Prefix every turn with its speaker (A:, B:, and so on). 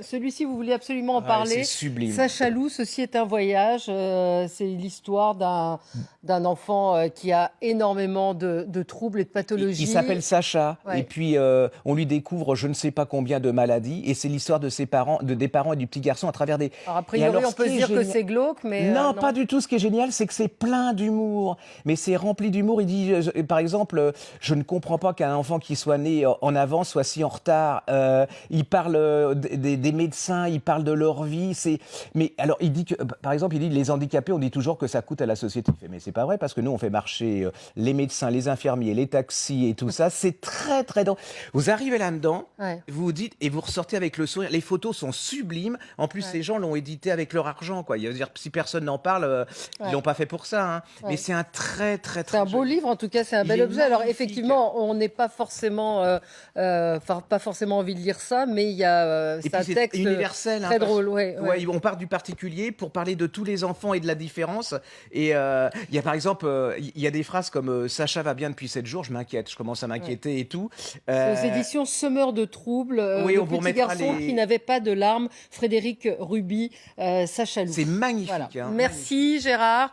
A: Celui-ci, vous vouliez absolument en
B: Ouais,
A: parler.
B: c'est sublime.
A: Sacha Lou, ceci est un voyage. C'est l'histoire d'un enfant qui a énormément de troubles et de
B: Il
A: pathologies.
B: s'appelle Sacha et
A: Ouais.
B: puis on lui découvre je ne sais pas combien de maladies et c'est l'histoire de ses parents, des parents et du petit garçon à travers des.
A: Alors, a
B: Et
A: priori,
B: alors
A: on
B: ce
A: peut
B: qui
A: se
B: est
A: dire que
B: génial.
A: c'est glauque, mais
B: Non, pas
A: non.
B: du tout. Ce qui est génial, c'est que c'est plein d'humour. Mais c'est rempli d'humour. Il dit, par exemple, je ne comprends pas qu'un enfant qui soit né en avance soit si en retard. Il parle des médecins, il parle de leur vie. Mais alors, il dit que, par exemple, il dit les handicapés, on dit toujours que ça coûte à la société. Il fait, mais c'est pas vrai parce que nous, on fait marcher les médecins, les infirmiers, les taxis et tout ça. C'est très, très drôle. Vous arrivez là-dedans,
A: Ouais,
B: vous vous dites, et vous ressortez avec le sourire. Les photos sont sublimes. En plus,
A: ouais,
B: ces gens l'ont édité avec leur argent, quoi. Il veut dire, si personne n'en parle, ils l'ont
A: ouais,
B: pas fait pour ça, hein. Mais
A: ouais.
B: c'est un très, très,
A: C'est un
B: très
A: beau
B: joli.
A: livre, en tout cas, c'est un
B: Il
A: bel
B: est
A: objet. Alors,
B: magnifique.
A: effectivement, on n'est pas forcément, pas forcément envie de lire ça, mais il y a,
B: Et
A: c'est
B: puis
A: un
B: c'est
A: texte
B: universel, hein,
A: très drôle. Ouais,
B: ouais,
A: ouais,
B: on part du particulier pour parler de tous les enfants et de la différence. Et il y a par exemple, il y a des phrases comme Sacha va bien depuis 7 jours, je m'inquiète, je commence à
A: ouais.
B: m'inquiéter et tout.
A: C'est aux
B: Euh,
A: éditions Semeur de troubles,
B: oui,
A: le
B: on vous
A: petit
B: remettra
A: garçon qui
B: les.
A: n'avait pas de larmes, Frédéric Ruby, Sacha Lou.
B: C'est
A: Voilà.
B: magnifique, hein, magnifique.
A: Merci Gérard.